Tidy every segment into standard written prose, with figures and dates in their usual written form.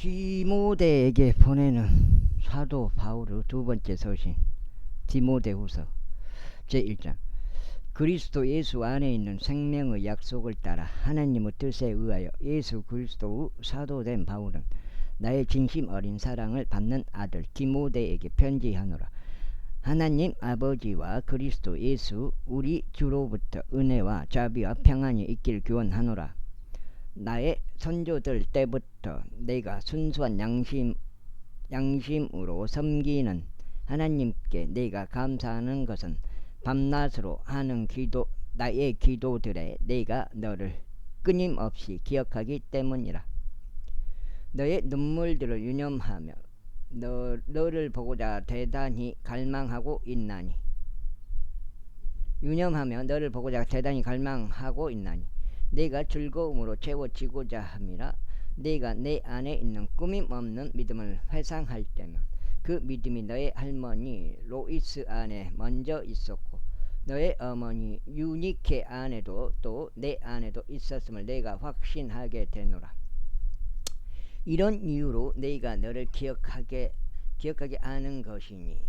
디모데에게 보내는 사도 바울의 두 번째 서신 디모데후서 제1장. 그리스도 예수 안에 있는 생명의 약속을 따라 하나님의 뜻에 의하여 예수 그리스도의 사도된 바울은 나의 진심 어린 사랑을 받는 아들 디모데에게 편지하노라. 하나님 아버지와 그리스도 예수 우리 주로부터 은혜와 자비와 평안이 있길 기원하노라. 나의 선조들 때부터 내가 순수한 양심으로 섬기는 하나님께 내가 감사하는 것은 밤낮으로 하는 나의 기도들에 내가 너를 끊임없이 기억하기 때문이라. 너의 눈물들을 유념하며 너를 보고자 대단히 갈망하고 있나니 내가 즐거움으로 채워지고자 함이라. 내가 내 안에 있는 꾸밈없는 믿음을 회상할 때면 그 믿음이 너의 할머니 로이스 안에 먼저 있었고 너의 어머니 유니케 안에도 또 내 안에도 있었음을 내가 확신하게 되노라. 이런 이유로 내가 너를 기억하게 하는 것이니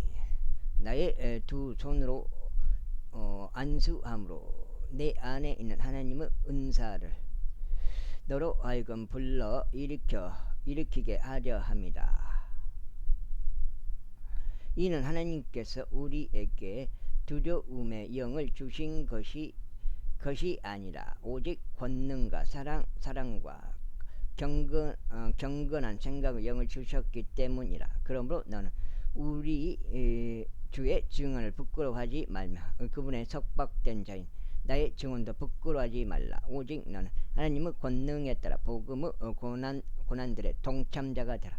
나의 두 손으로 안수함으로 내 안에 있는 하나님의 은사를 너로 하여금 불러 일으키게 하려 합니다. 이는 하나님께서 우리에게 두려움의 영을 주신 것이 아니라 오직 권능과 사랑과 경건한 생각의 영을 주셨기 때문이라. 그러므로 너는 우리 주의 증언을 부끄러워하지 말며 그분의 석박된 자인 나의 증언도 부끄러워하지 말라. 오직 너는 하나님의 권능에 따라 복음의 고난들의 동참자가 되라.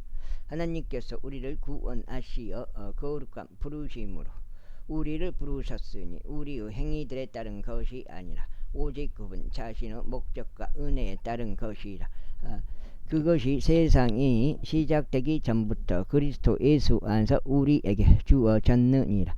하나님께서 우리를 구원하시어 거룩한 부르심으로 우리를 부르셨으니 우리의 행위들에 따른 것이 아니라 오직 그분 자신의 목적과 은혜에 따른 것이라. 그것이 세상이 시작되기 전부터 그리스도 예수 안에서 우리에게 주어졌느니라.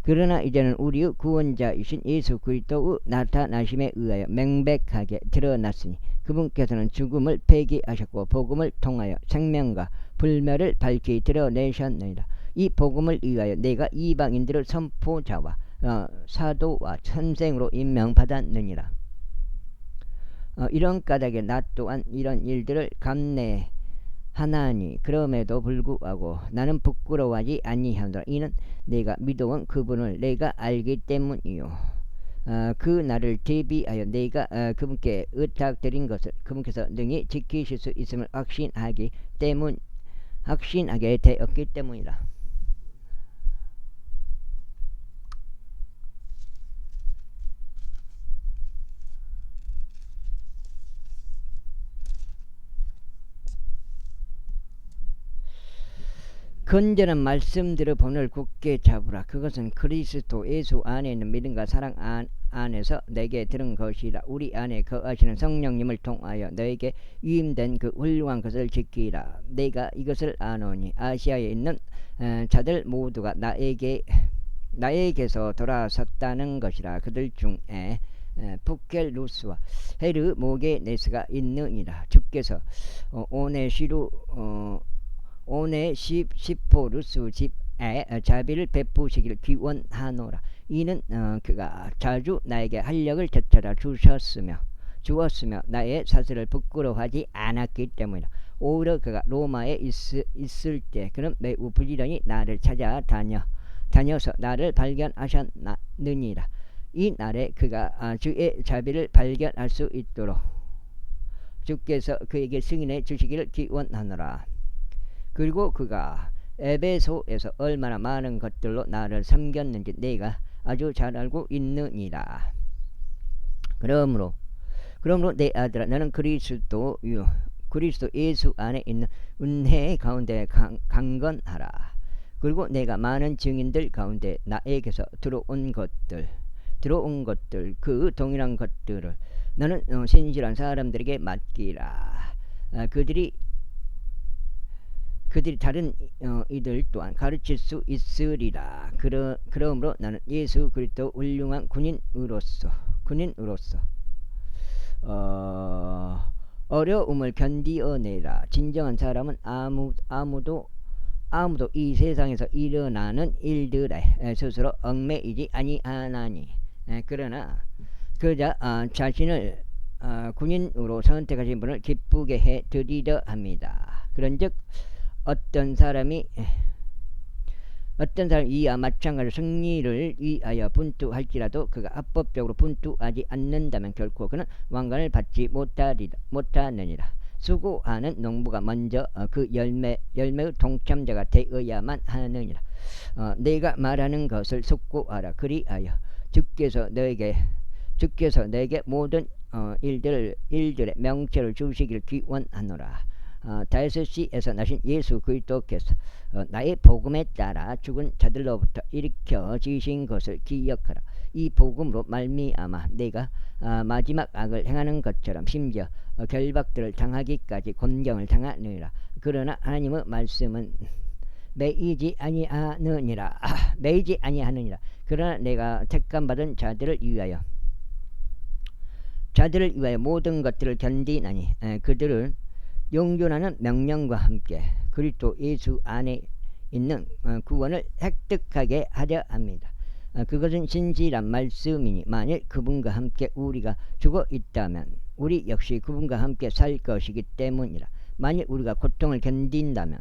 그러나 이제는 우리의 구원자이신 예수 그리스도의 나타나심에 의하여 명백하게 드러났으니 그분께서는 죽음을 폐기하셨고 복음을 통하여 생명과 불멸을 밝히 드러내셨느니라. 이 복음을 위하여 내가 이방인들의 선포자와 사도와 선생으로 임명받았느니라. 이런 까닭에 나 또한 이런 일들을 감내하나니 그럼에도 불구하고 나는 부끄러워하지 아니하노라. 이는 내가 믿어온 그분을 내가 알기 때문이요. 그 날을 대비하여 내가 그분께 의탁드린 것을 그분께서 능히 지키실 수 있음을 확신하게 되었기 때문이라. 건전한 말씀들의 본을 굳게 잡으라. 그것은 그리스도 예수 안에 있는 믿음과 사랑 안에서 내게 들은 것이라. 우리 안에 거하시는 성령님을 통하여 너에게 위임된 그 훌륭한 것을 지키라. 내가 이것을 아노니 아시아에 있는 자들 모두가 나에게서 돌아섰다는 것이라. 그들 중에 부켈루스와 헤르모게네스가 있느니라. 주께서 오네시포루스 집에 자비를 베푸시기를 기원하노라. 이는 그가 자주 나에게 활력을 되찾아 주었으며 나의 사슬을 부끄러워하지 않았기 때문이라. 오히려 그가 로마에 있을 때 그는 매우 부지런히 나를 찾아 다녀서 나를 발견하셨느니라. 이 날에 그가 주의 자비를 발견할 수 있도록 주께서 그에게 승인해 주시기를 기원하노라. 그리고 그가 에베소에서 얼마나 많은 것들로 나를 섬겼는지 내가 아주 잘 알고 있느니라. 그러므로 내 아들아, 너는 그리스도 예수 안에 있는 은혜 가운데 강건하라. 그리고 내가 많은 증인들 가운데 나에게서 들어온 것들 그 동일한 것들을 너는 신실한 사람들에게 맡기라. 그들이 다른 이들 또한 가르칠 수 있으리라. 그러므로 나는 예수 그리스도 훌륭한 군인으로서 어려움을 견디어내라. 진정한 사람은 아무도 이 세상에서 일어나는 일들에 스스로 얽매이지 아니하나니. 그러나 그자 자신을 군인으로 선택하신 분을 기쁘게 해 드리려 합니다. 그런즉 어떤 사람이 이와 마찬가지로 승리를 위하여 분투할지라도 그가 합법적으로 분투하지 않는다면 결코 그는 왕관을 받지 못하느니라. 수고하는 농부가 먼저 그 열매의 동참자가 되어야만 하느니라. 내가 말하는 것을 숙고하라. 그리하여 주께서 내게 모든 일들의 명체를 주시기를 기원하노라. 다윗시에서 나신 예수 그리스도께서 나의 복음에 따라 죽은 자들로부터 일으켜지신 것을 기억하라. 이 복음으로 말미암아 내가 마지막 악을 행하는 것처럼 심지어 결박들을 당하기까지 곤경을 당하느니라. 그러나 하나님의 말씀은 매이지 아니하느니라. 그러나 내가 택감받은 자들을 위하여 모든 것들을 견디나니 그들을 용존하는 명령과 함께 그리스도 예수 안에 있는 구원을 획득하게 하려 합니다. 그것은 진실한 말씀이니 만일 그분과 함께 우리가 죽어 있다면 우리 역시 그분과 함께 살 것이기 때문이라. 만일 우리가 고통을 견딘다면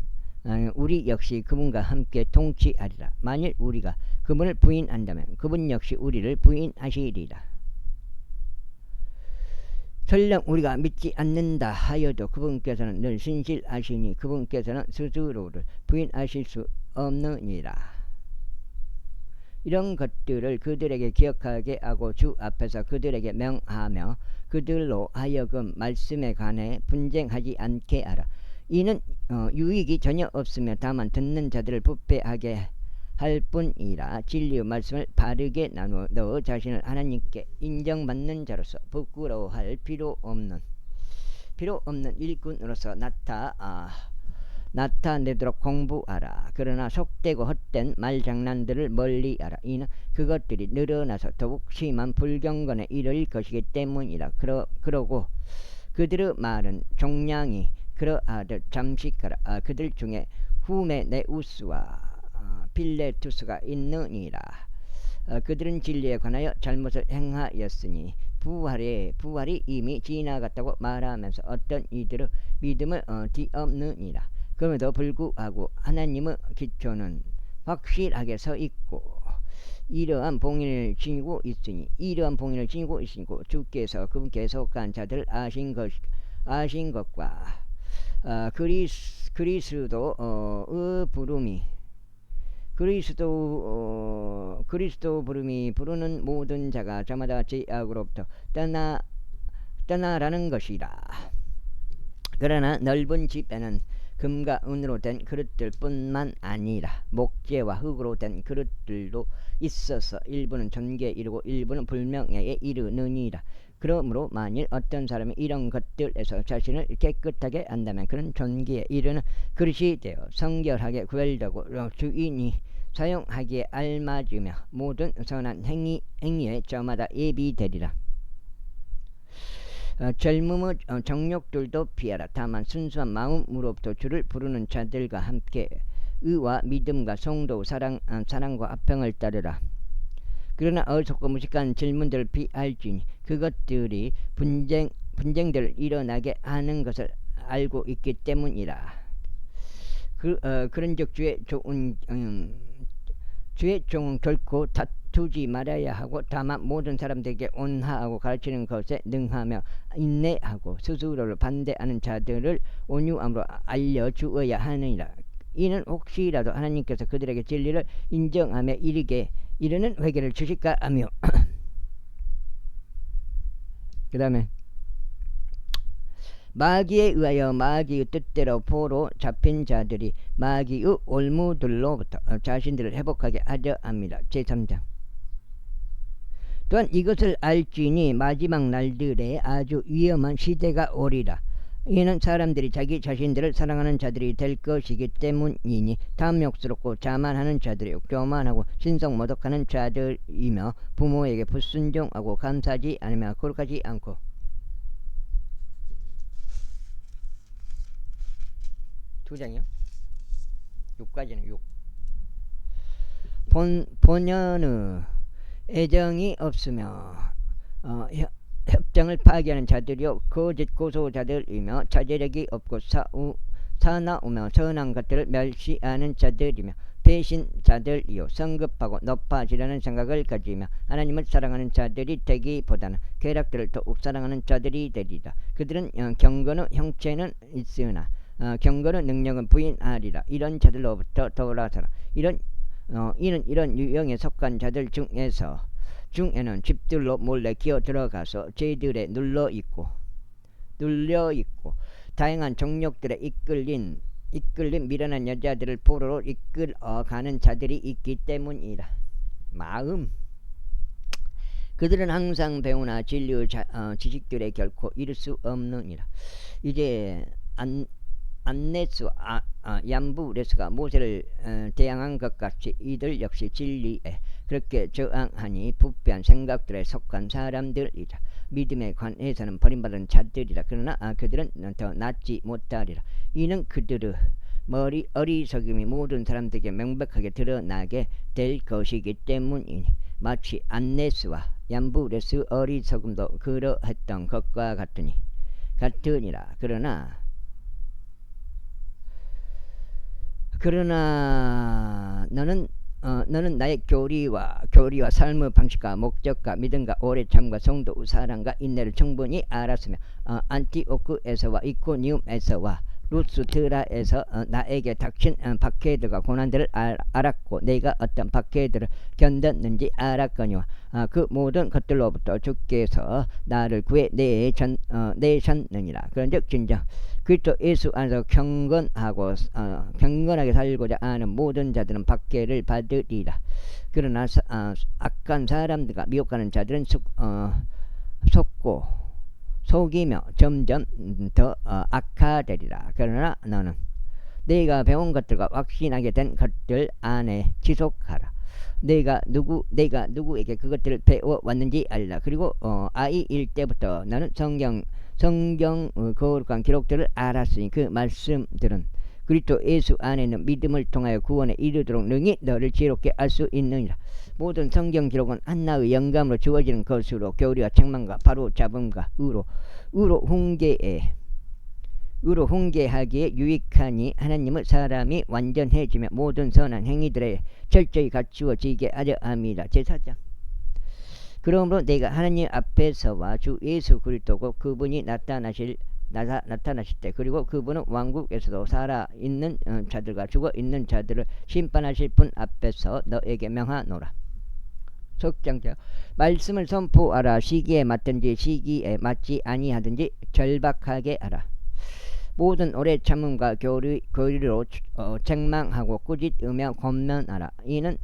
우리 역시 그분과 함께 통치하리라. 만일 우리가 그분을 부인한다면 그분 역시 우리를 부인하시리라. 설령 우리가 믿지 않는다 하여도 그분께서는 늘 신실하시니 그분께서는 스스로를 부인하실 수 없느니라. 이런 것들을 그들에게 기억하게 하고 주 앞에서 그들에게 명하며 그들로 하여금 말씀에 관해 분쟁하지 않게 하라. 이는 유익이 전혀 없으며 다만 듣는 자들을 부패하게 할 뿐이라. 진리의 말씀을 바르게 나누어 너 자신을 하나님께 인정받는 자로서 부끄러워할 필요 없는 일꾼으로서 나타내도록 공부하라. 그러나 속되고 헛된 말장난들을 멀리하라. 이는 그것들이 늘어나서 더욱 심한 불경건에 이를 것이기 때문이라. 그러고 그들의 말은 종량이 그러하듯 잠식하라. 그들 중에 후메네우스와 필레투스가 있느니라. 그들은 진리에 관하여 잘못을 행하였으니 부활이 이미 지나갔다고 말하면서 어떤 이들의 믿음을 뒤엎느니라. 그럼에도 불구하고 하나님의 기초는 확실하게 서 있고 이러한 봉인을 지니고 있으니 주께서 그분께 속한 자들을 아신 것과 그리스도의 부름이 부르는 모든 자가 저마다 죄악으로부터 떠나라는 것이라. 그러나 넓은 집에는 금과 은으로 된 그릇들 뿐만 아니라 목재와 흙으로 된 그릇들도 있어서 일부는 존귀에 이르고 일부는 불명예에 이르느니라. 그러므로 만일 어떤 사람이 이런 것들에서 자신을 깨끗하게 한다면 그는 존귀에 이르는 그릇이 되어 성결하게 구별되고 주인이 사용하기에 알맞으며 모든 선한 행위에 저마다 예비되리라. 젊음의 정욕들도 피하라. 다만 순수한 마음으로부터 주를 부르는 자들과 함께 의와 믿음과 성도 사랑과 화평을 따르라. 그러나 어리석고 무식한 질문들을 피할지니 그것들이 분쟁들을 일어나게 하는 것을 알고 있기 때문이라. 그런즉 주의 종은 결코 다투지 말아야 하고 다만 모든 사람들에게 온화하고 가르치는 것에 능하며 인내하고 스스로를 반대하는 자들을 온유함으로 알려주어야 하느니라. 이는 혹시라도 하나님께서 그들에게 진리를 인정하며 이르는 회개를 주실까 하며 그 다음에 마귀에 의하여 마귀의 뜻대로 포로 잡힌 자들이 마귀의 올무들로부터 자신들을 회복하게 하려 합니다. 제3장. 또한 이것을 알지니 마지막 날들에 아주 위험한 시대가 오리라. 이는 사람들이 자기 자신들을 사랑하는 자들이 될 것이기 때문이니 탐욕스럽고 자만하는 자들이요 교만하고 신성모독하는 자들이며 부모에게 불순종하고 감사하지 않으며 거룩하지 않고 두 장이요? 6까지는 6. 본연의 애정이 없으며 협정을 파기하는 자들이요 거짓 고소자들이며 자제력이 없고 사나우며 선한 것들을 멸시하는 자들이며 배신자들이요 성급하고 높아지려는 생각을 가지며 하나님을 사랑하는 자들이 되기보다는 쾌락들을 더욱 사랑하는 자들이 되리라. 그들은 경건의 형체는 있으나 경건의 능력은 부인하리라. 이런 자들로부터 돌아서라. 이는 이런 유형에 속한 자들 중에는 집들로 몰래 기어 들어가서 죄들에 눌려 있고 다양한 정욕들에 이끌린 미련한 여자들을 포로로 이끌어가는 자들이 있기 때문이라. 마음. 그들은 항상 배우나 진리의 지식들에 결코 이룰 수 없느니라. 이제 안네스 얀부레스가 모세를 대항한 것 같이 이들 역시 진리에 그렇게 저항하니 부패한 생각들에 속한 사람들이라. 믿음에 관해서는 버림받은 자들이라. 그러나 그들은 더 낫지 못하리라. 이는 그들의 어리석음이 모든 사람들에게 명백하게 드러나게 될 것이기 때문이니 마치 안네스와 얀부레스 어리석음도 그러했던 것과 같으니라. 그러나 너는 나의 교리와 삶의 방식과 목적과 믿음과 오래 참과 성도의 사랑과 인내를 충분히 알았으며 안티오크에서와 이코니움에서와 루스드라에서 나에게 닥친 박해들과 고난들을 알았고 내가 어떤 박해들을 견뎠는지 알았거니와 그 모든 것들로부터 주께서 나를 구해 내셨느니라. 그런즉 진정 그리스도 예수 안에서 경건하게 살고자 하는 모든 자들은 박해를 받으리라. 그러나 악한 사람들과 미혹하는 자들은 속이며 점점 더 악화되리라. 그러나 너는 내가 배운 것들과 확신하게 된 것들 안에 지속하라. 내가 누구에게 그것들을 배워왔는지 알라. 그리고 아이일 때부터 나는 성경 거룩한 기록들을 알았으니 그 말씀들은 그리스도 예수 안에 있는 믿음을 통하여 구원에 이르도록 능히 너를 지혜롭게 알 수 있느니라. 모든 성경 기록은 한나의 영감으로 주어지는 것으로 교리와 책망과 바로잡음과 의로 훈계하기에 유익하니 하나님의 사람이 완전해지며 모든 선한 행위들에 철저히 갖추어지게 하려 함이라. 제4장. 그러므로 내가 하나님 앞에서와 주 예수 그리스도고 그분이 나타나실 때 그리고 그분은 왕국에서도 살아있는 자들과 죽어있는 자들을 심판하실 분 앞에서 너에게 명하노라. 속장자 말씀을 선포하라. 시기에 맞든지 시기에 맞지 아니하든지 절박하게 하라. 모든 오래 참음과 교리로 책망하고 꾸짖으며 권면하라. 이는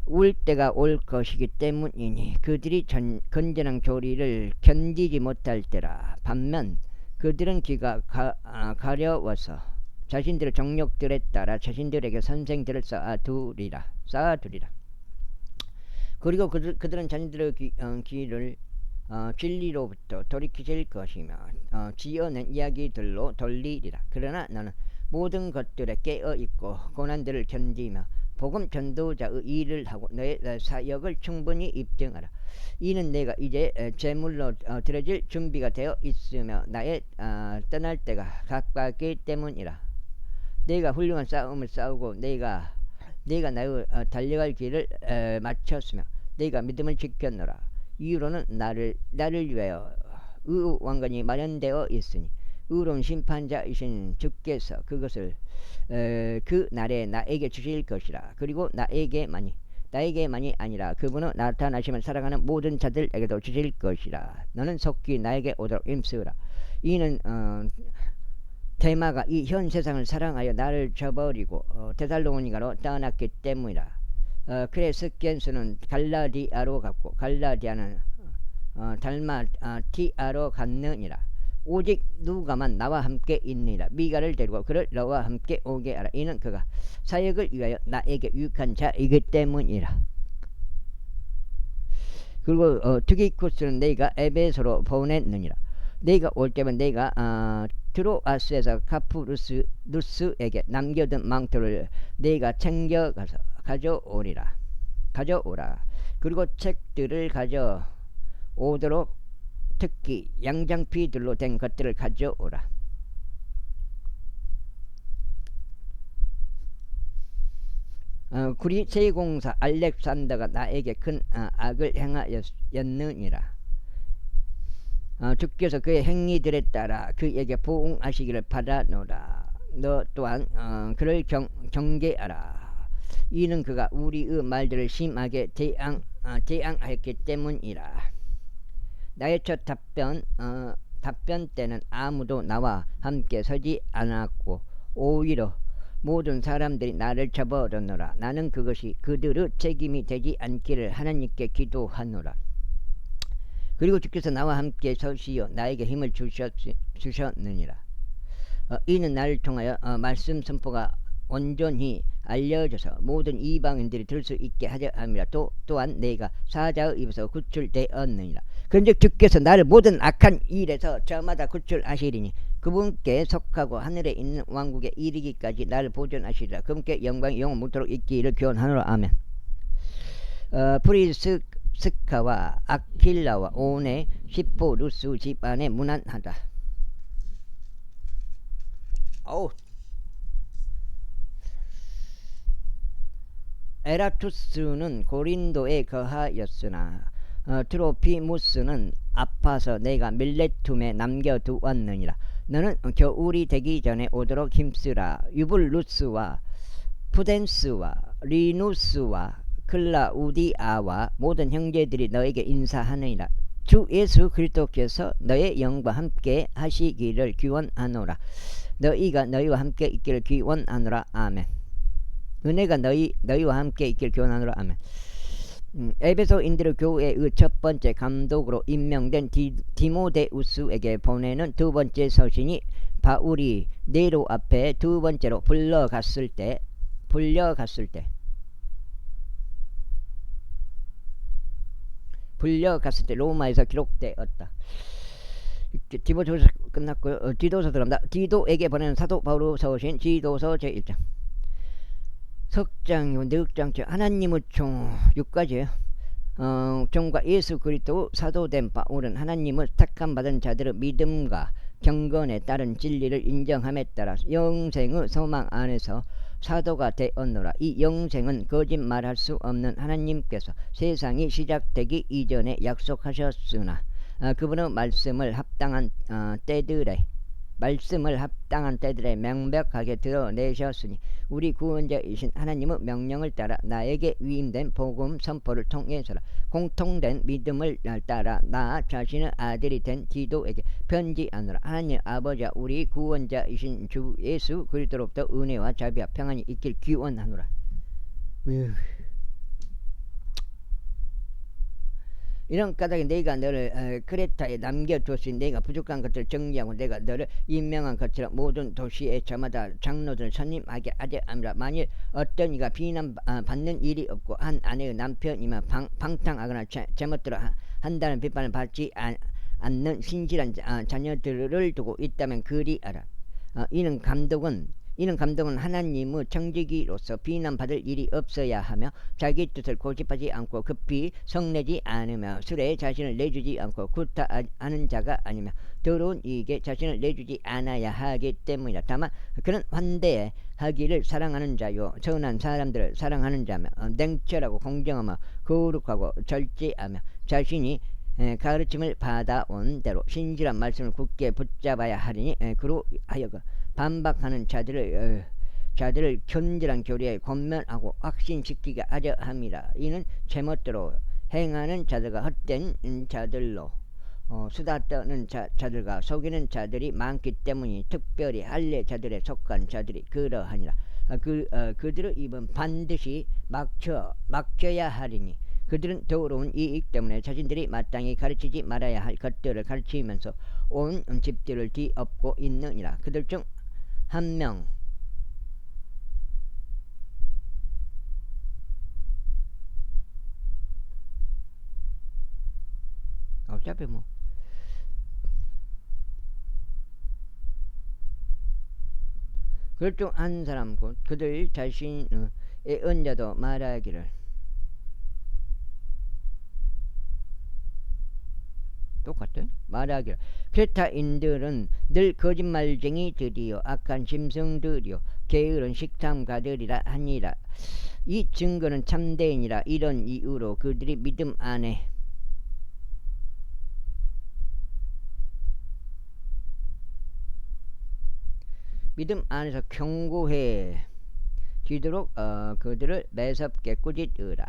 울 때가 올 것이기 때문이니 그들이 건전한 교리를 견디지 못할 때라. 반면 그들은 귀가 가려워서 자신들의 정욕들에 따라 자신들에게 선생들을 쌓아두리라. 그리고 그들은 자신들의 귀를 진리로부터 돌이키실 것이며 지어낸 이야기들로 돌리리라. 그러나 너는 모든 것들에 깨어있고 고난들을 견디며 복음 전도자의 일을 하고 너의 사역을 충분히 입증하라. 이는 내가 이제 제물로 드려질 준비가 되어 있으며 나의 떠날 때가 가깝기 때문이라. 내가 훌륭한 싸움을 싸우고 내가 나의 달려갈 길을 마쳤으며 내가 믿음을 지켰노라. 이후로는 나를 위하여 의의 왕관이 마련되어 있으니 의로운 심판자이신 주께서 그것을 그 날에 나에게 주실 것이라. 그리고 나에게만이 아니라 그분은 나타나시면 살아가는 모든 자들에게도 주실 것이라. 너는 속히 나에게 오도록 힘쓰라. 이는 데마가 이 현 세상을 사랑하여 나를 저버리고 데살로니가로 떠났기 때문이라. 크레스켄스는 갈라디아로 갔고 갈라디아는 달마티아로 갔느니라. 오직 누가만 나와 함께 있느니라. 미가를 데리고 그를 너와 함께 오게 하라. 이는 그가 사역을 위하여 나에게 유익한 자이기 때문이라. 그리고 투기쿠스는 내가 에베소로 보냈느니라. 내가 올 때면 내가 트로아스에서 카푸루스에게 남겨둔 망토를 네가 챙겨가서 가져오라. 그리고 책들을 가져오도록 특히 양장피들로 된 것들을 가져오라. 구리 제공사 알렉산더가 나에게 큰 악을 행하였느니라. 주께서 그의 행위들에 따라 그에게 보응하시기를 바라노라. 너 또한 그를 경계하라. 이는 그가 우리의 말들을 심하게 대항하였기 때문이라. 나의 첫 답변 때는 아무도 나와 함께 서지 않았고 오히려 모든 사람들이 나를 쳐버렸노라. 나는 그것이 그들의 책임이 되지 않기를 하나님께 기도하노라. 그리고 주께서 나와 함께 서시어 나에게 힘을 주셨느니라. 이는 나를 통하여 말씀 선포가 온전히 알려져서 모든 이방인들이 들을 수 있게 하려 함이라. 또한 내가 사자의 입에서 구출되었느니라. 그런즉 주께서 나를 모든 악한 일에서 저마다 구출하시리니 그분께 속하고 하늘에 있는 왕국에 이르기까지 나를 보존하시리라. 그분께 영광이 영원 묻도록 있기를 기원하노라. 아멘. 프리스카와 아킬라와 오네 시포루스 집안에 문안하다. 에라투스는 고린도에 거하였으나 트로피무스는 아파서 내가 밀레툼에 남겨두었느니라. 너는 겨울이 되기 전에 오도록 힘쓰라. 유블루스와 푸덴스와 리누스와 클라우디아와 모든 형제들이 너에게 인사하느니라. 주 예수 그리스도께서 너의 영과 함께 하시기를 기원하노라. 너희가 너희와 함께 있기를 기원하노라. 아멘. 은혜가 너희와 함께 있기를 기원하노라. 아멘. 에베소인들의 교회의 첫 번째 감독으로 임명된 디모데우스에게 보내는 두 번째 서신이 바울이 네로 앞에 두 번째로 불려갔을 때 로마에서 기록되었다. 디모데후서 끝났고요. 디도서 들어갑니다. 디도에게 보내는 사도 바울의 서신 디도서 제1장. 석장이고 늑장째 하나님의 종 6가지예요. 종과 예수 그리스도 사도된 바울은 하나님의 택함 받은 자들의 믿음과 경건에 따른 진리를 인정함에 따라 영생의 소망 안에서 사도가 되었노라. 이 영생은 거짓말할 수 없는 하나님께서 세상이 시작되기 이전에 약속하셨으나 그분의 말씀을 합당한 때들에 명백하게 드러내셨으니 우리 구원자이신 하나님의 명령을 따라 나에게 위임된 복음 선포를 통해서라. 공통된 믿음을 따라 나 자신의 아들이 된 디도에게 편지하노라. 하나님 아버지와 우리 구원자이신 주 예수 그리스도로부터 은혜와 자비와 평안이 있길 기원하노라. 이런 까닭에 내가 너를 크레타에 남겨두었으니 내가 부족한 것들을 정리하고 내가 너를 임명한 것처럼 모든 도시에 저마다 장로들을 선임하게 하려 함이라. 만일 어떤 이가 비난받는 일이 없고 한 아내의 남편이면 방탕하거나 제멋대로 한다는 비판을 받지 않는 신실한 자녀들을 두고 있다면 그리하라. 이는 감독은 하나님의 청지기로서 비난받을 일이 없어야 하며 자기 뜻을 고집하지 않고 급히 성내지 않으며 술에 자신을 내주지 않고 구타하는 자가 아니며 더러운 이익에 자신을 내주지 않아야 하기 때문이라. 다만 그는 환대하기를 사랑하는 자요 선한 사람들을 사랑하는 자며 냉철하고 공정하며 거룩하고 절제하며 자신이 가르침을 받아온 대로 신실한 말씀을 굳게 붙잡아야 하리니 그로 하여금 반박하는 자들을 견질한 교리에 권면하고 확신시키게 하려 함이라. 이는 제멋대로 행하는 자들과 헛된 자들로 수다 떠는 자들과 속이는 자들이 많기 때문이 특별히 할례 자들에 속한 자들이 그러하니라. 그들의 입은 반드시 막혀야 하리니 그들은 더러운 이익 때문에 자신들이 마땅히 가르치지 말아야 할 것들을 가르치면서 온 집들을 뒤엎고 있느니라. 그들 중 한 명 어차피 그들 중 한 사람 곧 그들 자신의 언자도 말하기를 똑같아. 말하기를 크레타인들은 늘 거짓말쟁이들이요 악한 짐승들이요 게으른 식탐가들이라 하니라. 이 증거는 참되니라. 이런 이유로 그들이 믿음 안에서 견고해 지도록 그들을 매섭게 꾸짖으라.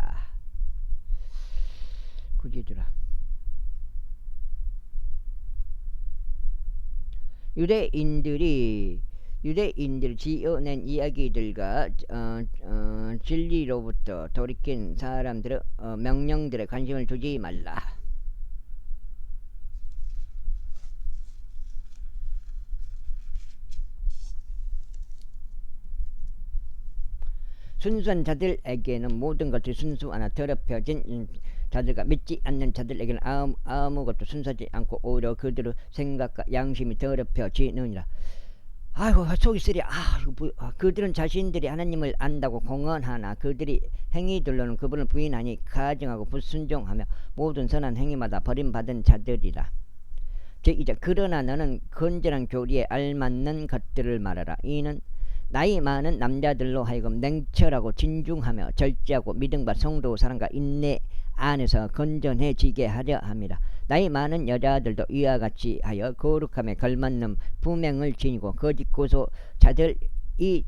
유대인들이 지어낸 이야기들과 진리로부터 돌이킨 사람들의 명령들에 관심을 두지 말라. 순수한 자들에게는 모든 것이 순수하나 더럽혀진 자들과 믿지 않는 자들에게는 아무것도 순수하지 않고 오히려 그들의 생각과 양심이 더럽혀지느니라. 아이고 속이 쓰려. 그들은 자신들이 하나님을 안다고 공언하나 그들이 행위들로는 그분을 부인하니 가증하고 불순종하며 모든 선한 행위마다 버림받은 자들이라. 제2절 그러나 너는 건전한 교리에 알맞는 것들을 말하라. 이는 나이 많은 남자들로 하여금 냉철하고 진중하며 절제하고 믿음과 성도 사랑과 인내 안에서 건전해지게 하려 함이라. 나이 많은 여자들도 이와 같이 하여 거룩함에 걸맞는 부명을 지니고 거짓 고소자들이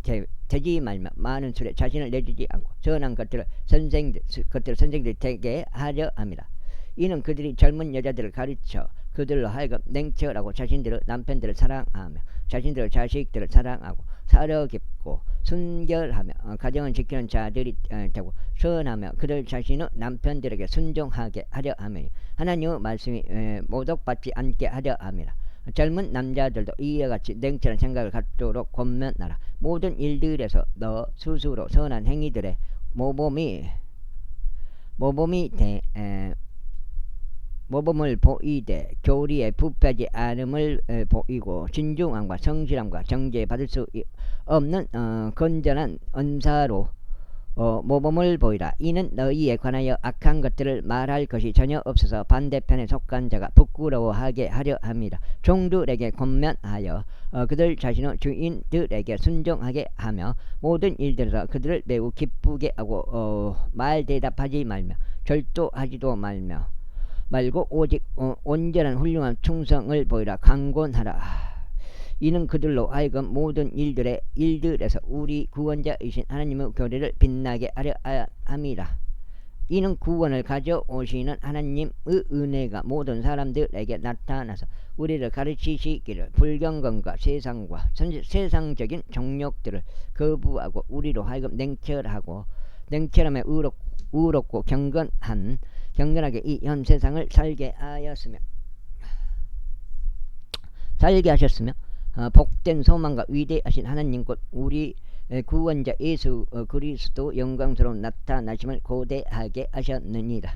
되지 말며 많은 술에 자신을 내주지 않고 선한 것들을 선생들이 되게 하려 함이라. 이는 그들이 젊은 여자들을 가르쳐 그들로 하여금 냉철하고 자신들의 남편들을 사랑하며 자신들의 자식들을 사랑하고 사려 깊고 순결하며 가정을 지키는 자들이 되고 선하며 그들 자신의 남편들에게 순종하게 하려 하며 하나님의 말씀이 모독받지 않게 하려 함이라. 젊은 남자들도 이와 같이 냉철한 생각을 갖도록 권면하라. 모든 일들에서 너 스스로 선한 행위들의 모범을 보이되 교리에 부패하지 않음을 보이고 진중함과 성실함과 정죄 받을 수 없는 건전한 은사로 모범을 보이라. 이는 너희에 관하여 악한 것들을 말할 것이 전혀 없어서 반대편에 속한 자가 부끄러워하게 하려 합니다. 종들에게 권면하여 그들 자신의 주인들에게 순종하게 하며 모든 일들에서 그들을 매우 기쁘게 하고 말 대답하지 말며 절도하지도 말고 오직 온전한 훌륭한 충성을 보이라. 강권하라. 이는 그들로 하여금 모든 일들에서 우리 구원자이신 하나님의 교리를 빛나게 하려 함이라. 이는 구원을 가져오시는 하나님의 은혜가 모든 사람들에게 나타나서 우리를 가르치시기를 불경건과 세상적인 정욕들을 거부하고 우리로 하여금 냉철하며 의롭고 경건하게 이 현 세상을 살게 하셨으며 복된 소망과 위대하신 하나님 곧 우리 구원자 예수 그리스도 영광스러운 나타나심을 고대하게 하셨느니라.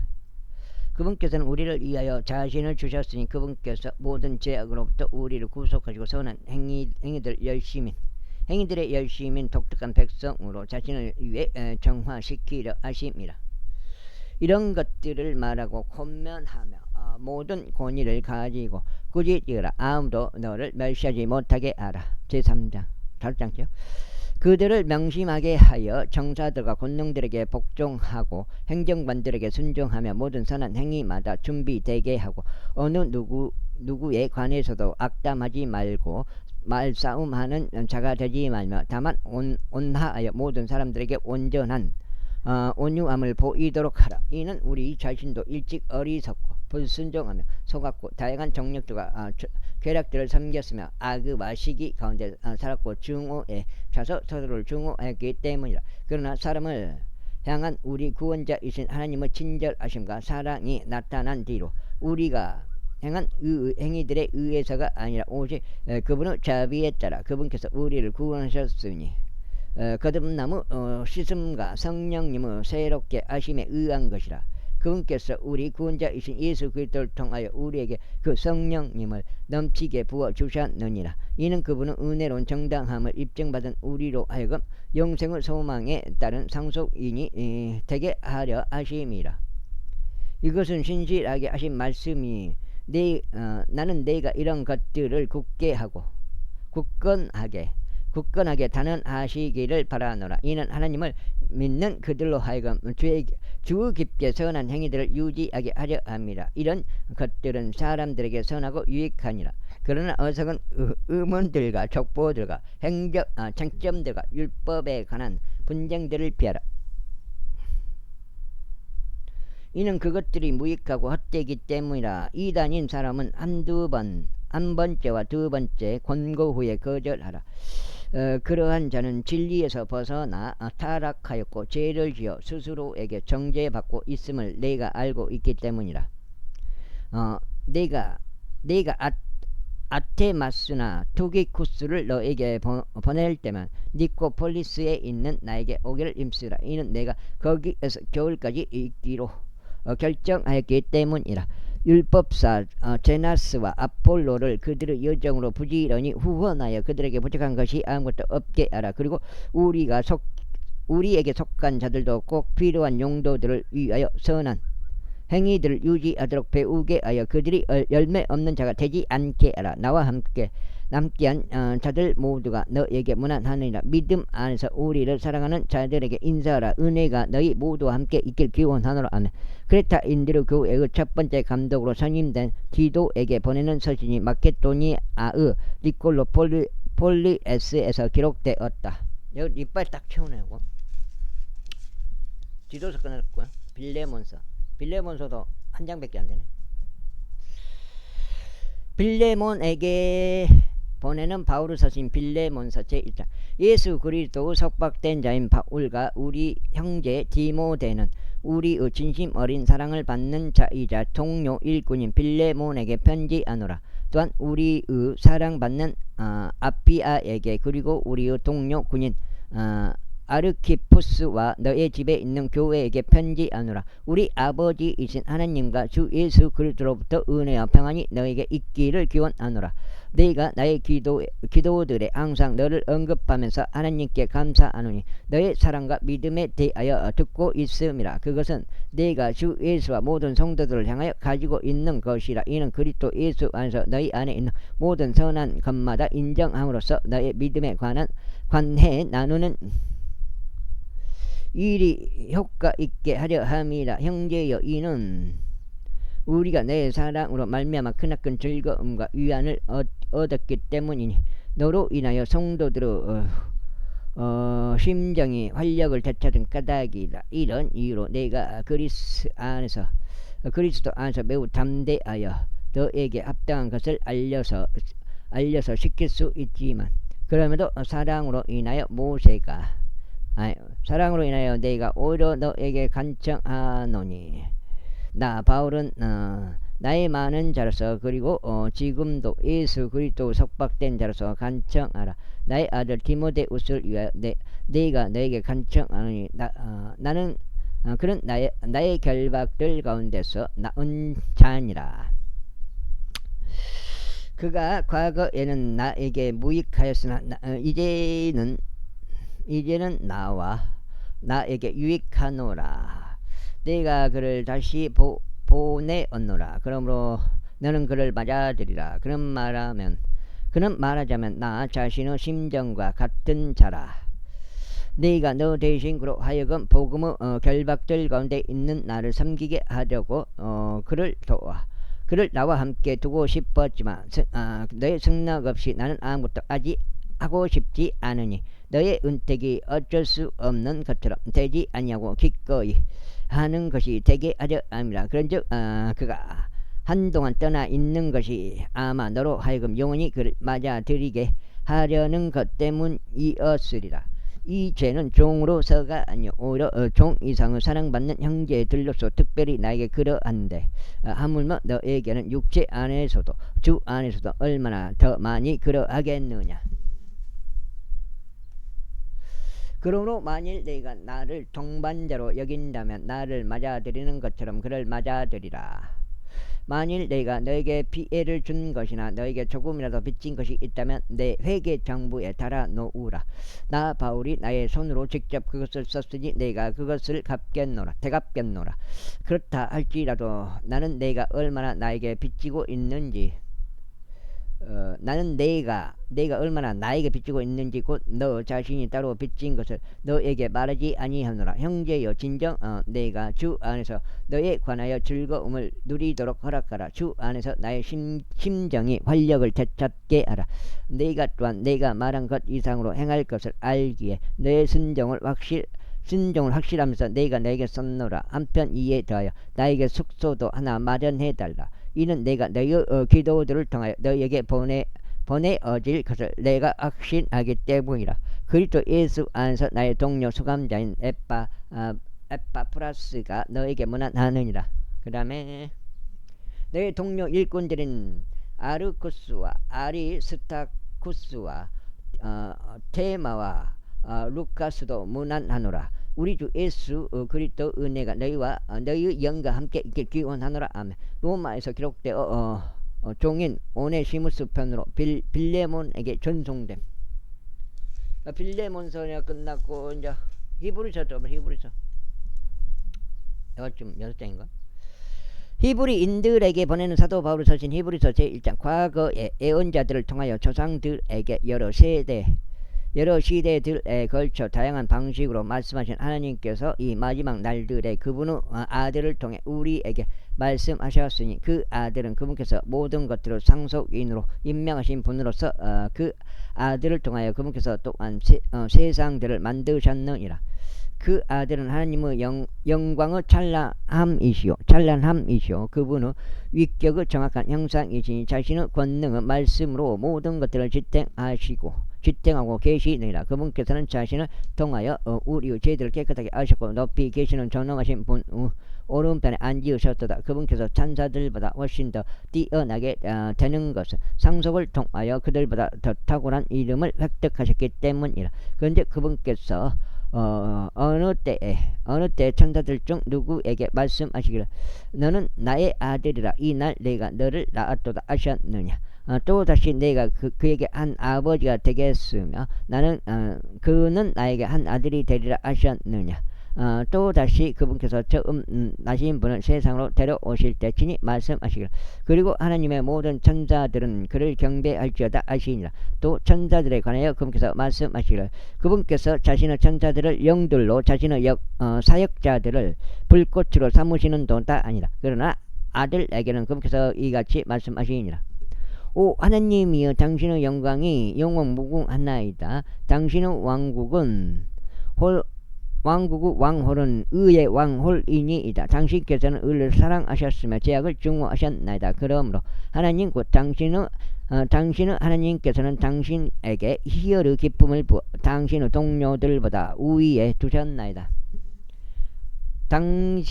그분께서는 우리를 위하여 자신을 주셨으니 그분께서 모든 죄악으로부터 우리를 구속하시고 선한 행위들의 열심인 독특한 백성으로 자신을 위해 정화시키려 하심이라. 이런 것들을 말하고 권면하며 모든 권위를 가지고 꾸짖으라. 아무도 너를 멸시하지 못하게 하라. 제3장 다섯 장죠. 그들을 명심하게 하여 정사들과 권능들에게 복종하고 행정관들에게 순종하며 모든 선한 행위마다 준비되게 하고 어느 누구에 관해서도 악담하지 말고 말싸움하는 자가 되지 말며 다만 온화하여 모든 사람들에게 온전한 온유함을 보이도록 하라. 이는 우리 자신도 일찍 어리석고 불순종하며 속았고 다양한 정력들과 쾌락들을 섬겼으며 악의와 시기 가운데 살았고 증오에 차서 서로를 증오했기 때문이라. 그러나 사람을 향한 우리 구원자이신 하나님의 친절하심과 사랑이 나타난 뒤로 우리가 행한 행위들에 의해서가 아니라 오직 그분의 자비에 따라 그분께서 우리를 구원하셨으니 거듭나무 씻음과 성령님의 새롭게 하심에 의한 것이라. 그분께서 우리 구원자이신 예수 그리스도를 통하여 우리에게 그 성령님을 넘치게 부어 주셨느니라. 이는 그분은 은혜로운 정당함을 입증받은 우리로 하여금 영생을 소망에 따른 상속인이 되게 하려 하심이라. 이것은 신실하게 하신 말씀이 나는 내가 이런 것들을 굳건하게 단언하시기를 바라노라. 이는 하나님을 믿는 그들로 하여금 주 깊게 선한 행위들을 유지하게 하려 함이라. 이런 것들은 사람들에게 선하고 유익하니라. 그러나 어석은 의문들과 족보들과 쟁점들과 율법에 관한 분쟁들을 피하라. 이는 그것들이 무익하고 헛되기 때문이라. 이단인 사람은 한 번째와 두 번째 권고 후에 거절하라. 그러한 자는 진리에서 벗어나 타락하였고 죄를 지어 스스로에게 정죄받고 있음을 내가 알고 있기 때문이라. 내가 아테마스나 투기쿠스를 너에게 보낼 때만 니코폴리스에 있는 나에게 오기를 힘쓰라. 이는 내가 거기에서 겨울까지 있기로 결정하였기 때문이라. 율법사 제나스와 아폴로를 그들의 여정으로 부지런히 후원하여 그들에게 부족한 것이 아무것도 없게 하라. 그리고 우리에게 속한 자들도 꼭 필요한 용도들을 위하여 선한 행위들을 유지하도록 배우게 하여 그들이 열매 없는 자가 되지 않게 하라. 나와 남께한 자들 모두가 너에게 문안하느니라. 믿음 안에서 우리를 사랑하는 자들에게 인사하라. 은혜가 너희 모두와 함께 있길 기원하노라. 아멘. 크레타 인디르 교회의 첫 번째 감독으로 선임된 디도에게 보내는 서신이 마케도니아의 니콜로 폴리에스에서 기록되었다. 여기 이빨 딱 채우네요. 디도서 끝났고요. 빌레몬서도 한 장밖에 안 되네. 빌레몬에게 보내는 바울의 서신 빌레몬서 제1장. 예수 그리스도의 속박된 자인 바울과 우리 형제 디모데는 우리의 진심 어린 사랑을 받는 자이자 동료 일꾼인 빌레몬에게 편지하노라. 또한 우리의 사랑받는 아피아에게 그리고 우리의 동료 군인 아르키푸스와 너의 집에 있는 교회에게 편지하노라. 우리 아버지이신 하나님과 주 예수 그리스도로부터 은혜와 평안이 너에게 있기를 기원하노라. 너희가 나의 기도들에 항상 너를 언급하면서 하나님께 감사하노니 너의 사랑과 믿음에 대하여 듣고 있음이라. 그것은 너희가 주 예수와 모든 성도들을 향하여 가지고 있는 것이라. 이는 그리스도 예수 안에서 너희 안에 있는 모든 선한 것마다 인정함으로써 너의 믿음에 관해 나누는 일이 효과 있게 하려 함이라. 형제여, 이는 우리가 내 사랑으로 말미암아 크나큰 즐거움과 위안을 얻었기 때문이니 너로 인하여 성도들의 심정이 활력을 되찾은 까닭이라. 이런 이유로 내가 그리스도 안에서 매우 담대하여 너에게 합당한 것을 알려서 시킬 수 있지만 그럼에도 사랑으로 인하여 내가 오히려 너에게 간청하노니 나 바울은 나의 많은 자로서 그리고 지금도 예수 그리스도 속박된 자로서 간청하라. 나의 아들 디모데우스를 위하여 내가 너에게 간청하노니 나는 그는 나의 결박들 가운데서 나은 자니라. 그가 과거에는 나에게 무익하였으나 이제는 나에게 유익하노라. 내가 그를 다시 보내었노라. 그러므로 너는 그를 맞아들이라. 그는 말하자면 나 자신의 심정과 같은 자라. 네가 너 대신 그로 하여금 복음의 결박들 가운데 있는 나를 섬기게 하려고 그를 도와. 그를 나와 함께 두고 싶었지만 너의 승낙 없이 나는 아무것도 하고 싶지 않으니 너의 은택이 어쩔 수 없는 것처럼 되지 아니하고 기꺼이 하는 것이 되게 하려 함이라. 그런즉 그가 한동안 떠나 있는 것이 아마 너로 하여금 영원히 그를 맞아들이게 하려는 것 때문이었으리라. 이 죄는 종으로서가 아니요 오히려 종 이상의 사랑받는 형제들로서 특별히 나에게 그러한데 하물며 너에게는 육체 안에서도 주 안에서도 얼마나 더 많이 그러하겠느냐. 그러므로 만일 내가 나를 동반자로 여긴다면 나를 맞아들이는 것처럼 그를 맞아들이라. 만일 내가 너에게 피해를 준 것이나 너에게 조금이라도 빚진 것이 있다면 내 회계 장부에 달아 놓으라. 나 바울이 나의 손으로 직접 그것을 썼으니 내가 그것을 갚겠노라. 대갚겠노라. 그렇다 할지라도 나는 내가 얼마나 나에게 빚지고 있는지 나는 내가 얼마나 나에게 빚지고 있는지 곧 너 자신이 따로 빚진 것을 너에게 말하지 아니하노라. 형제여 진정 내가 주 안에서 너에 관하여 즐거움을 누리도록 허락하라. 주 안에서 나의 심정이 활력을 되찾게 하라. 내가 또한 내가 말한 것 이상으로 행할 것을 알기에 너의 순종을 확실하면서 내가 너에게 썼노라. 한편 이에 더하여 나에게 숙소도 하나 마련해달라. 이는 내가 너의 기도들을 통하여 너에게 보내어질 것을 내가 확신하기 때문이라. 그리스도 예수 안에서 나의 동료 수감자인 에파프라스가 너에게 문안하느니라. 그 다음에 너의 동료 일꾼들인 아르쿠스와 아리스타쿠스와 테마와 루카스도 문안하노라. 우리 주 예수 그리스도 은혜가 너희와 너희 영과 함께 있길 기원하노라. 아멘. 로마에서 기록되어 종인 오네시무스 편으로 빌레몬에게 전송됨. 빌레몬서가 끝났고 이제 히브리서 또 히브리서 이것쯤 6장인가? 히브리인들에게 보내는 사도 바울이 서신 히브리서 제1장. 과거의 애언자들을 통하여 조상들에게 여러 시대들에 걸쳐 다양한 방식으로 말씀하신 하나님께서 이 마지막 날들에 그분의 아들을 통해 우리에게 말씀하셨으니 그 아들은 그분께서 모든 것들을 상속인으로 임명하신 분으로서 그 아들을 통하여 그분께서 또한 세상들을 만드셨느니라. 그 아들은 하나님의 영광의 찬란함이시오. 그분의 위격의 정확한 형상이시니 자신의 권능의 말씀으로 모든 것들을 지탱하고 계시느니라. 그분께서는 자신을 통하여 우리의 죄들을 깨끗하게 아셨고 높이 계시는 전능하신 분 오른편에 앉으셨도다. 그분께서 천사들보다 훨씬 더 뛰어나게 되는 것은 상속을 통하여 그들보다 더 탁월한 이름을 획득하셨기 때문이라. 그런데 그분께서 어느 때에 천사들 중 누구에게 말씀하시기를 너는 나의 아들이라 이 날 내가 너를 낳았도다 하셨느냐. 또 다시 내가 그에게 한 아버지가 되겠으며 그는 나에게 한 아들이 되리라 하셨느냐. 또 다시 그분께서 처음 나신 분을 세상으로 데려오실 때 친히 말씀하시기를 그리고 하나님의 모든 천사들은 그를 경배할지어다 하시니라. 또 천사들에 관하여 그분께서 말씀하시기를 그분께서 자신의 천사들을 영들로 자신의 사역자들을 불꽃으로 삼으시는 도다 아니라. 그러나 아들에게는 그분께서 이같이 말씀하시니라. 오 하나님이여 당신의 영광이 영원무궁하나이다. 당신의 왕홀은 의의 왕홀이니이다. 당신께서는 의를 사랑하셨으며 죄악을 증오하셨나이다. 그러므로 하나님 곧 당신의 하나님께서는 당신에게 희열의 기쁨을 부어 당신의 동료들보다 우위에 두셨나이다. 당신의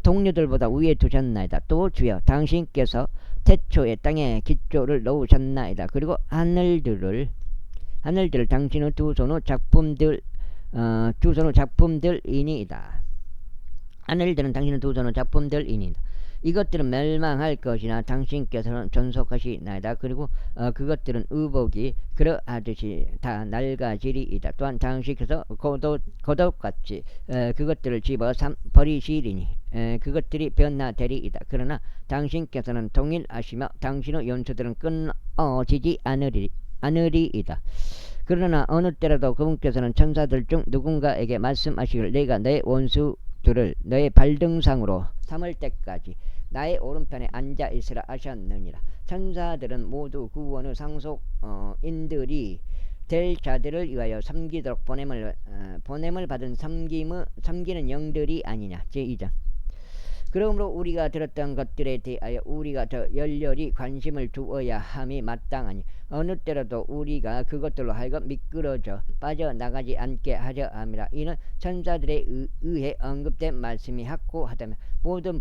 동료들보다 위에 두셨나이다. 또 주여 당신께서 태초에 땅에 기초를 놓으셨나이다. 그리고 하늘들을 당신의 두 손의 작품들이니이다. 하늘들은 당신의 두 손의 작품들이니이다. 이것들은 멸망할 것이나 당신께서는 존속하시나이다. 그리고 그것들은 의복이 그러하듯이 다 낡아지리이다. 또한 당신께서 고독같이 그것들을 집어 버리시리니 그것들이 변화되리이다. 그러나 당신께서는 동일하시며 당신의 연수들은 끊어지지 않으리이다. 그러나 어느 때라도 그분께서는 천사들 중 누군가에게 말씀하시기를 내가 너의 원수들을 너의 발등상으로 삼을 때까지 나의 오른편에 앉아 있으라 하셨느니라. 천사들은 모두 구원의 상속인들이 될 자들을 위하여 섬기도록 보냄을 받은 섬기는 영들이 아니냐. 제2장. 그러므로 우리가 들었던 것들에 대하여 우리가 더 열렬히 관심을 두어야 함이 마땅하니 어느 때라도 우리가 그것들로 하여금 미끄러져 빠져나가지 않게 하려 함이라. 이는 천사들에 의해 언급된 말씀이 확고하다면 모든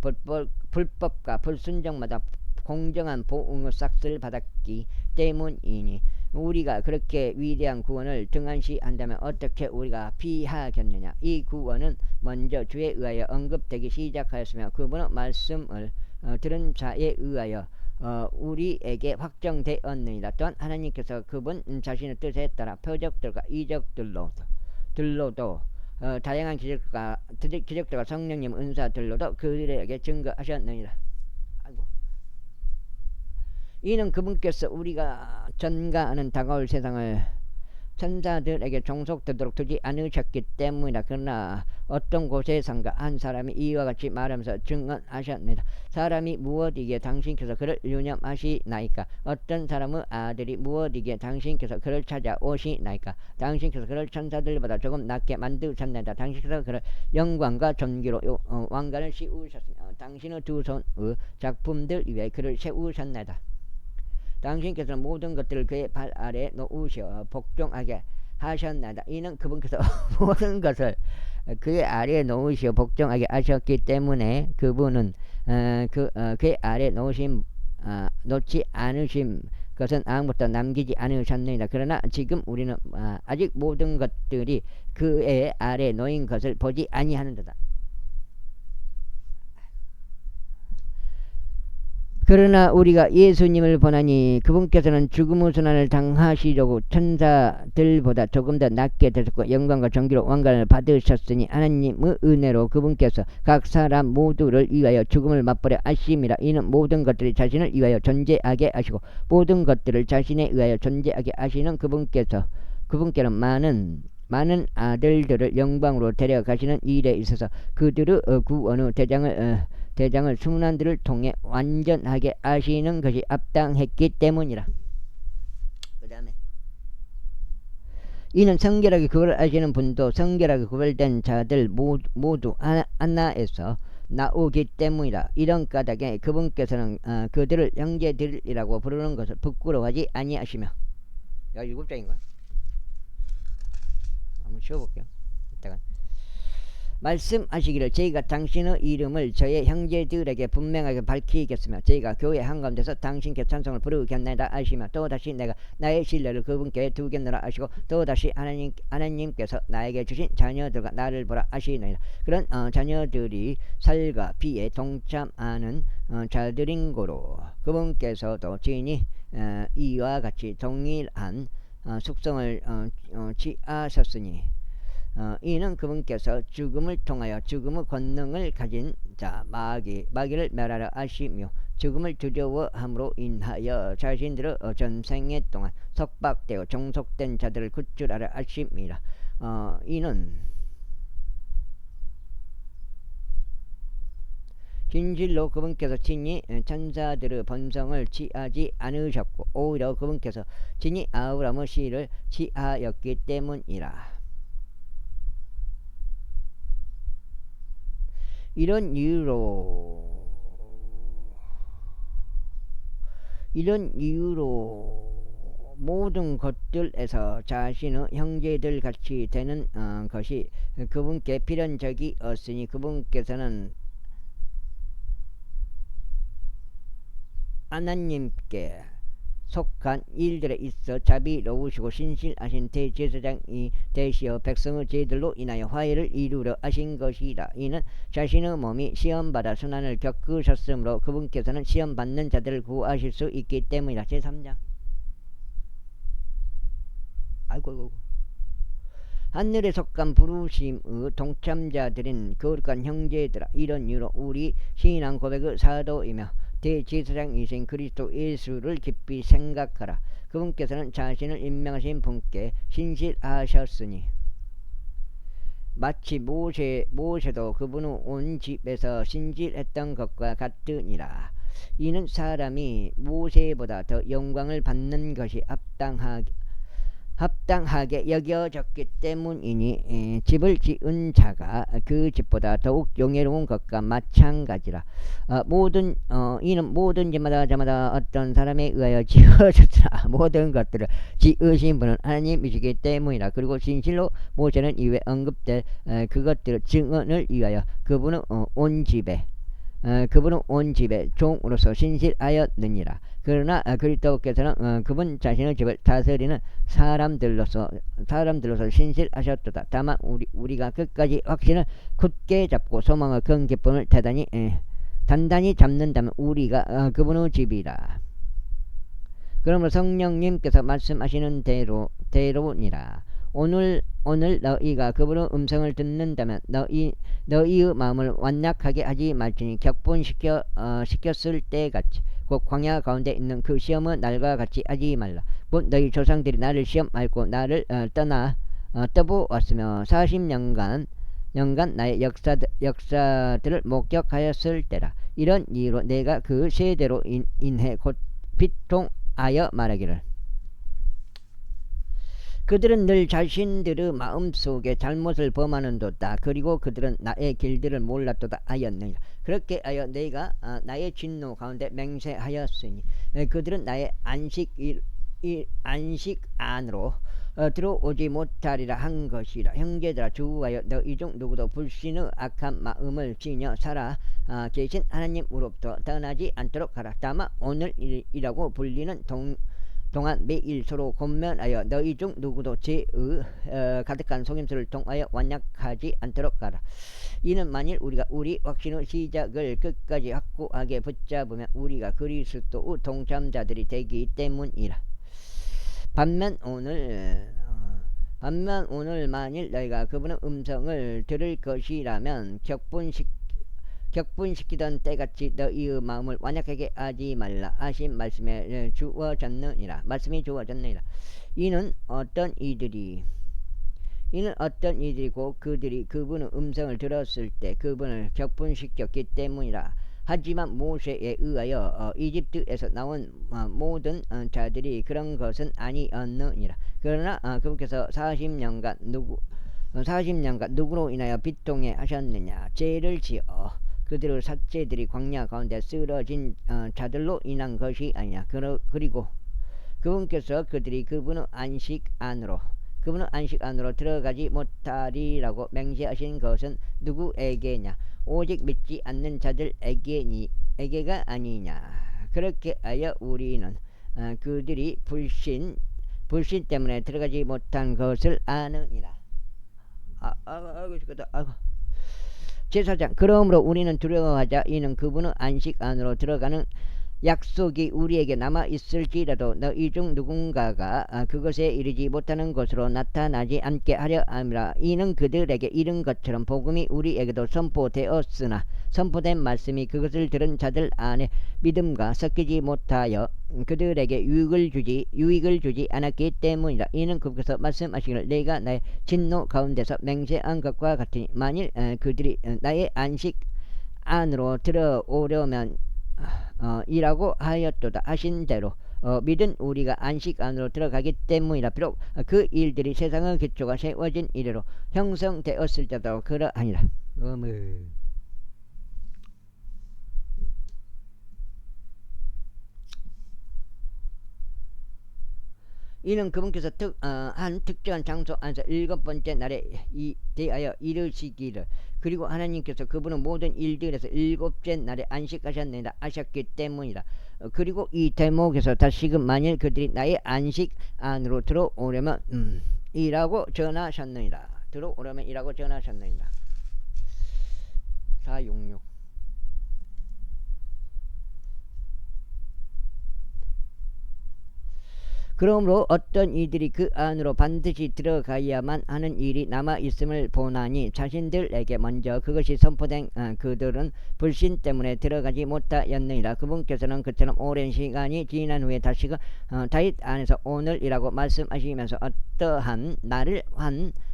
불법과 불순종마다 공정한 보응의 싹스를 받았기 때문이니 우리가 그렇게 위대한 구원을 등한시한다면 어떻게 우리가 피하겠느냐. 이 구원은 먼저 주에 의하여 언급되기 시작하였으며 그분의 말씀을 들은 자에 의하여 우리에게 확정되었느니라. 또한 하나님께서 그분 자신의 뜻에 따라 표적들과 이적들로도 다양한 기적들과 성령님 은사들로도 그들에게 증거하셨느니라. 아이고. 이는 그분께서 우리가 전가하는 다가올 세상을 천사들에게 종속되도록 두지 않으셨기 때문이다. 그러나 어떤 곳에선가 한 사람이 이와 같이 말하면서 증언하셨느니라. 사람이 무엇이기에 당신께서 그를 유념하시나이까? 어떤 사람의 아들이 무엇이기에 당신께서 그를 찾아오시나이까? 당신께서 그를 천사들보다 조금 낫게 만드셨나이다. 당신께서 그를 영광과 존귀로 왕관을 씌우셨으며 당신의 두 손의 작품들 위에 그를 세우셨나이다. 당신께서 모든 것들을 그의 발 아래 놓으시어 복종하게 하셨나이다. 이는 그분께서 모든 것을 그의 아래에 놓으시어 복종하게 하셨기 때문에 그분은 그의 아래에 놓지 않으신 것은 아무것도 남기지 않으셨느니라. 그러나 지금 우리는 아직 모든 것들이 그의 아래에 놓인 것을 보지 아니하는도다. 그러나 우리가 예수님을 보나니 그분께서는 죽음의 순환을 당하시려고 천사들보다 조금 더 낫게 되셨고 영광과 존귀로 왕관을 받으셨으니 하나님의 은혜로 그분께서 각 사람 모두를 위하여 죽음을 맛보려 하심이라. 이는 모든 것들이 자신을 위하여 존재하게 하시고 모든 것들을 자신에 의하여 존재하게 하시는 그분께는 많은 아들들을 영광으로 데려가시는 일에 있어서 그들의 구원의 대장을 순환들을 통해 완전하게 하시는 것이 합당했기 때문이라. 그 다음에 이는 성결하게 구별을 하시는 분도 성결하게 구별된 자들 모두 하나에서 나오기 때문이라. 이런 까닭에 그분께서는 그들을 형제들이라고 부르는 것을 부끄러워하지 아니하시며. 야, 7장인가? 한번 쉬어볼게요. 이따가 말씀하시기를 저희가 당신의 이름을 저의 형제들에게 분명하게 밝히겠으며 저희가 교회 한가운데서 당신께 찬송을 부르겠나이다 하시며 또다시 내가 나의 신뢰를 그분께 두겠노라 하시고 또다시 하나님께서 나에게 주신 자녀들과 나를 보라 하시느니라. 그런 자녀들이 살과 비에 동참하는 자들인 고로 그분께서도 친히 이와 같이 동일한 숙성을 취하셨으니 이는 그분께서 죽음을 통하여 죽음의 권능을 가진 자 마귀를 멸하려 하시며 죽음을 두려워함으로 인하여 자신들의 전생애 동안 속박되어 종속된 자들을 구출하려 하심이라. 이는 진실로 그분께서 친히 천사들의 본성을 취하지 않으셨고 오히려 그분께서 친히 아브라함의 씨를 취하였기 때문이라. 이런 이유로 모든 것들에서 자신의 형제들 같이 되는 것이 그분께 필연적이 없으니 그분께서는 하나님께 속한 일들에 있어 자비로우시고 신실하신 대제사장이 되시어 백성의 죄들로 인하여 화해를 이루려 하신 것이라. 이는 자신의 몸이 시험받아 순환을 겪으셨으므로 그분께서는 시험받는 자들을 구하실 수 있기 때문이라. 제3장. 아이고. 하늘에 속한 부르심의 동참자들인 거룩한 형제들아, 이런 이유로 우리 신앙 고백의 사도이며 대제사장이신 그리스도 예수를 깊이 생각하라. 그분께서는 자신을 임명하신 분께 신실하셨으니 마치 모세도 그분의 온 집에서 신실했던 것과 같으니라. 이는 사람이 모세보다 더 영광을 받는 것이 합당하게 여겨졌기 때문이니 집을 지은 자가 그 집보다 더욱 영예로운 것과 마찬가지라. 이는 모든 집마다 저마다 어떤 사람에 의하여 지어졌으나 모든 것들을 지으신 분은 하나님이시기 때문이라. 그리고 진실로 모세는 이후에 언급될 그것들의 증언을 위하여 그분은 온 집에 종으로서 신실하였느니라. 그러나 그리스도께서는 그분 자신의 집을 다스리는 사람들로서 신실하셨도다. 다만 우리가 끝까지 확신을 굳게 잡고 소망의 큰 기쁨을 단단히 잡는다면 우리가 그분의 집이라. 그러므로 성령님께서 말씀하시는 대로니라. 오늘 너희가 그분의 음성을 듣는다면 너희의 마음을 완악하게 하지 말지니 시켰을 때같이 곧 광야 가운데 있는 그 시험의 날과 같이 하지 말라. 곧 너희 조상들이 나를 시험 말고 나를 떠보았으며 40년간 나의 역사들을 목격하였을 때라. 이런 이유로 내가 그 세대로 인해 곧 비통하여 말하기를 그들은 늘 자신들의 마음속에 잘못을 범하는도다. 그리고 그들은 나의 길들을 몰랐도다 하였느니라. 그렇게 하여 내가 나의 진노 가운데 맹세하였으니 그들은 나의 안식 안으로 들어오지 못하리라 한 것이라. 형제들아, 주하여 너희 중 누구도 불신의 악한 마음을 지녀 살아 계신 하나님으로부터 떠나지 않도록 하라. 다만 오늘이라고 불리는 동안 매일 서로 권면하여 너희 중 누구도 죄의 가득한 속임수를 통하여 완약하지 않도록 하라. 이는 만일 우리가 우리 확신의 시작을 끝까지 확고하게 붙잡으면 우리가 그리스도의 동참자들이 되기 때문이라. 반면 오늘 만일 너희가 그분의 음성을 들을 것이라면 격분시키던 때같이 너희의 마음을 완약하게 하지 말라 하신 말씀이 주어졌느니라. 이는 어떤 이들이고 그들이 그분의 음성을 들었을 때 그분을 격분시켰기 때문이라. 하지만 모세에 의하여 이집트에서 나온 모든 자들이 그런 것은 아니었느니라. 그러나 그분께서 40년간 누구로 인하여 비통해 하셨느냐. 죄를 지어 그들의 삭제들이 광야 가운데 쓰러진 자들로 인한 것이 아니냐. 그리고 그분께서 그들이 그분의 안식 안으로 들어가지 못하리라고 맹세하신 것은 누구에게냐. 오직 믿지 않는 자들에게가 아니냐. 그렇게 하여 우리는 그들이 불신 때문에 들어가지 못한 것을 아느니라. 제사장, 그러므로 우리는 두려워하자. 이는 그분의 안식 안으로 들어가는 약속이 우리에게 남아 있을지라도 너희 중 누군가가 그것에 이르지 못하는 것으로 나타나지 않게 하려 함이라. 이는 그들에게 이른 것처럼 복음이 우리에게도 선포되었으나 선포된 말씀이 그것을 들은 자들 안에 믿음과 섞이지 못하여 그들에게 유익을 주지 않았기 때문이라. 이는 그분께서 말씀하시기를 내가 나의 진노 가운데서 맹세한 것과 같으니 만일 그들이 나의 안식 안으로 들어오려면 이라고 하였도다 하신 대로 믿은 우리가 안식 안으로 들어가기 때문이라. 비록 그 일들이 세상의 기초가 세워진 이래로 형성되었을지라도 그러하니라. 이는 그분께서 한 특정한 장소 안에서 7번째 날에 대하여 이르시기를 그리고 하나님께서 그분은 모든 일들에서 7째 날에 안식하셨느니라 하셨기 때문이라. 그리고 이 대목에서 다시금 만일 그들이 나의 안식 안으로 들어오려면 이라고 전하셨느니라. 466. 그러므로 어떤 이들이 그 안으로 반드시 들어가야만 하는 일이 남아있음을 보나니 자신들에게 먼저 그것이 선포된 그들은 불신 때문에 들어가지 못하였느니라. 그분께서는 그처럼 오랜 시간이 지난 후에 다시금 다윗 안에서 오늘이라고 말씀하시면서 어떠한 날을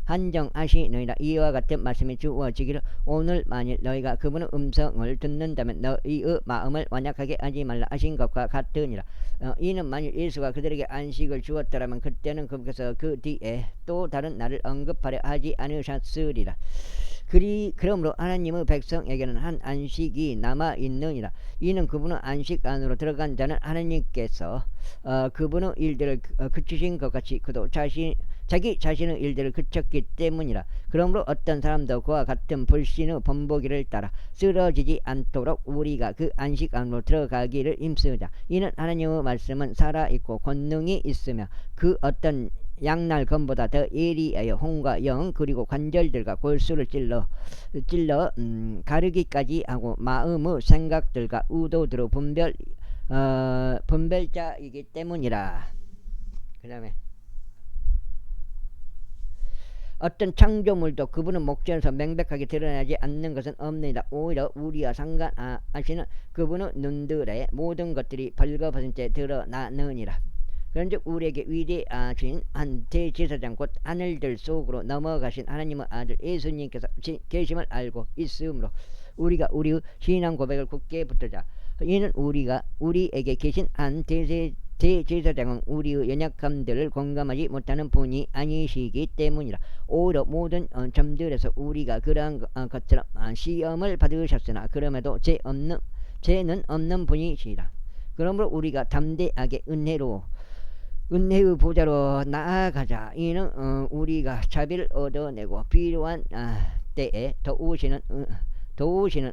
한정하시느니라. 이와 같은 말씀이 주어지기를 오늘 만일 너희가 그분의 음성을 듣는다면 너희의 마음을 완약하게 하지 말라 하신 것과 같으니라. 이는 만일 예수가 그들에게 안식을 주었더라면 그때는 그분께서 그 뒤에 또 다른 날을 언급하려 하지 않으셨으리라. 그러므로 하나님의 백성에게는 한 안식이 남아 있느니라. 이는 그분의 안식 안으로 들어간 자는 하나님께서 그분의 일들을 그치신 것 같이 그도 자기 자신의 일들을 그쳤기 때문이라. 그러므로 어떤 사람도 그와 같은 불신의 본보기를 따라 쓰러지지 않도록 우리가 그 안식 안으로 들어가기를 힘쓰자. 이는 하나님의 말씀은 살아있고 권능이 있으며 그 어떤 양날 검보다 더 예리하여 혼과 영 그리고 관절들과 골수를 찔러 가르기까지 하고 마음의 생각들과 의도들의 분별자이기 때문이라. 그 다음에 어떤 창조물도 그분의 목전에서 명백하게 드러나지 않는 것은 없느니라. 오히려 우리와 상관하시는 그분의 눈들에 모든 것들이 벌거벗은 채 드러나느니라. 그런즉 우리에게 위대하신 한 대제사장 곧 하늘들 속으로 넘어가신 하나님의 아들 예수님께서 계심을 알고 있으므로 우리가 우리의 신앙 고백을 굳게 붙들자. 이는 우리에게 계신 한 대제사장은 우리의 연약함들을 공감하지 못하는 분이 아니시기 때문이라. 오히려 모든 점들에서 우리가 그러한 것처럼 시험을 받으셨으나 그럼에도 죄는 없는 분이시라. 그러므로 우리가 담대하게 은혜의 보좌로 나아가자. 이는 우리가 자비를 얻어내고 필요한 때에 도우시는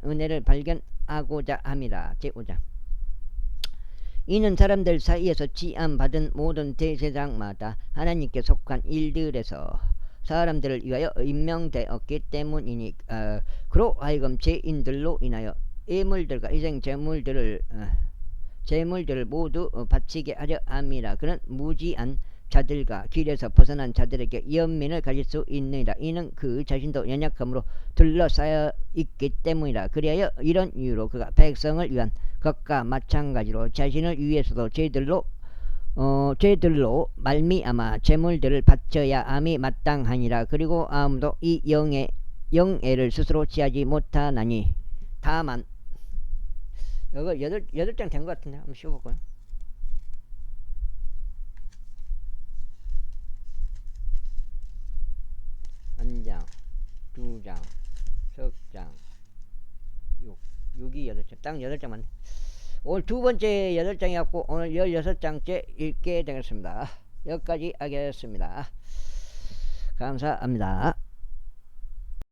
은혜를 발견하고자 함이라. 제5장. 이는 사람들 사이에서 지암받은 모든 대제사장마다 하나님께 속한 일들에서 사람들을 위하여 임명되었기 때문이니 그로 하여금 죄인들로 인하여 예물들과 희생 제물들을 모두 바치게 하려 함이라. 그는 무지한 자들과 길에서 벗어난 자들에게 연민을 가질 수 있느니라. 이는 그 자신도 연약함으로 둘러싸여 있기 때문이라. 그리하여 이런 이유로 그가 백성을 위한 것과 마찬가지로 자신을 위해서도 죄들로 말미암아 제물들을 바쳐야 함이 마땅하니라. 그리고 아무도 이 영예를 스스로 취하지 못하나니 다만 이거 8장 된 것 같은데 한번 씌워볼까요? 한 장, 2장, 석 장, 6이 8장, 딱 8장 맞네. 오늘 두 번째 8장이었고 오늘 16장째 읽게 되겠습니다. 여기까지 하겠습니다. 감사합니다.